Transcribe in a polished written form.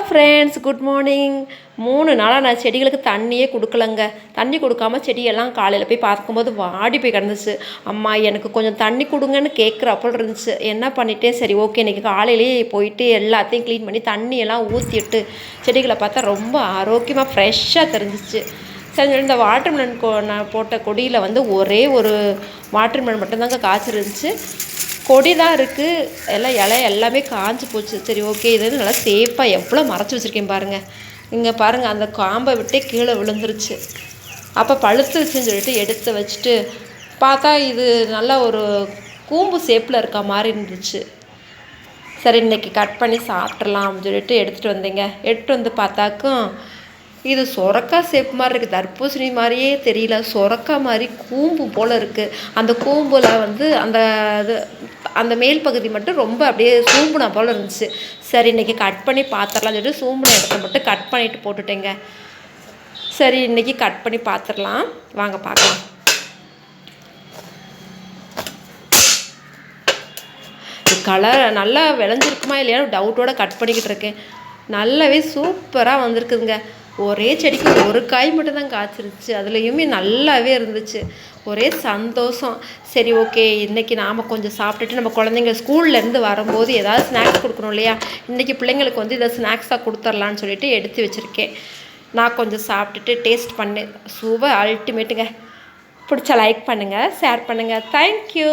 Friends, good morning. 3 நாளாக நான் செடிகளுக்கு தண்ணியே கொடுக்கலங்க. தண்ணி கொடுக்காம செடியெல்லாம் காலையில் போய் பார்க்கும்போது வாடி போய் கிடந்துச்சு. அம்மா எனக்கு கொஞ்சம் தண்ணி கொடுங்கன்னு கேட்குறப்போ இருந்துச்சு. என்ன பண்ணிட்டேன், சரி ஓகே இன்றைக்கி காலையிலேயே போயிட்டு எல்லாத்தையும் க்ளீன் பண்ணி தண்ணியெல்லாம் ஊற்றிட்டு செடிகளை பார்த்தா ரொம்ப ஆரோக்கியமாக ஃப்ரெஷ்ஷாக தெரிஞ்சிச்சு. சரி, இந்த வாட்டர்மெலன் நான் போட்ட கொடியில் வந்து ஒரே ஒரு வாட்டர்மெலன் மட்டும்தாங்க காய்ச்சிருந்துச்சு. கொடி தான் இருக்குது, எல்லாம் இலை எல்லாமே காஞ்சி போச்சு. சரி ஓகே, இது வந்து நல்லா சேஃபாக எவ்வளோ மறைச்சி வச்சுருக்கேன் பாருங்கள். இங்கே பாருங்கள், அந்த காம்பை விட்டே கீழே விழுந்துருச்சு. அப்போ பழுத்துருச்சுன்னு சொல்லிட்டு எடுத்து வச்சுட்டு பார்த்தா இது நல்லா ஒரு கூம்பு ஷேப்பில் இருக்க மாதிரி இருந்துச்சு. சரி இன்றைக்கி கட் பண்ணி சாப்பிட்றலாம் அப்படின்னு சொல்லிட்டு எடுத்துகிட்டு வந்தேங்க. எடுத்துகிட்டு வந்து பார்த்தாக்கும் இது சொரக்காய் ஷேப் மாதிரி இருக்குது. தர்பூசணி மாதிரியே தெரியல, சொரக்காய் மாதிரி கூம்பு போல் இருக்குது. அந்த கூம்பில் வந்து அந்த மேல் பகுதி மட்டும் ரொம்ப அப்படியே சூம்புனா போல் இருந்துச்சு. சரி இன்றைக்கி கட் பண்ணி பார்த்துடலாம்னு சொல்லிட்டு சூம்புன இடத்த மட்டும் கட் பண்ணிவிட்டு போட்டுட்டேங்க. சரி இன்றைக்கி கட் பண்ணி பார்த்துடலாம், வாங்க பார்க்கலாம். கலர் நல்லா விளைஞ்சிருக்குமா இல்லையான்னு டவுட்டோட கட் பண்ணிக்கிட்டு இருக்கேன். நல்லாவே சூப்பராக வந்திருக்குதுங்க. ஒரே செடிக்கு ஒரு காய் மட்டும்தான் காய்ச்சிருச்சு, அதுலேயுமே நல்லாவே இருந்துச்சு. ஒரே சந்தோஷம். சரி ஓகே, இன்றைக்கி நாம் கொஞ்சம் சாப்பிட்டுட்டு நம்ம குழந்தைங்க ஸ்கூல்லேருந்து வரும்போது ஏதாவது ஸ்நாக்ஸ் கொடுக்கணும் இல்லையா, இன்றைக்கி பிள்ளைங்களுக்கு வந்து இதை ஸ்நாக்ஸாக கொடுத்துர்லான்னு சொல்லிட்டு எடுத்து வச்சுருக்கேன். நான் கொஞ்சம் சாப்பிட்டுட்டு டேஸ்ட் பண்ணேன். சூப்பர் அல்டிமேட்டுங்க. பிடிச்சா லைக் பண்ணுங்கள், ஷேர் பண்ணுங்கள். தேங்க்யூ.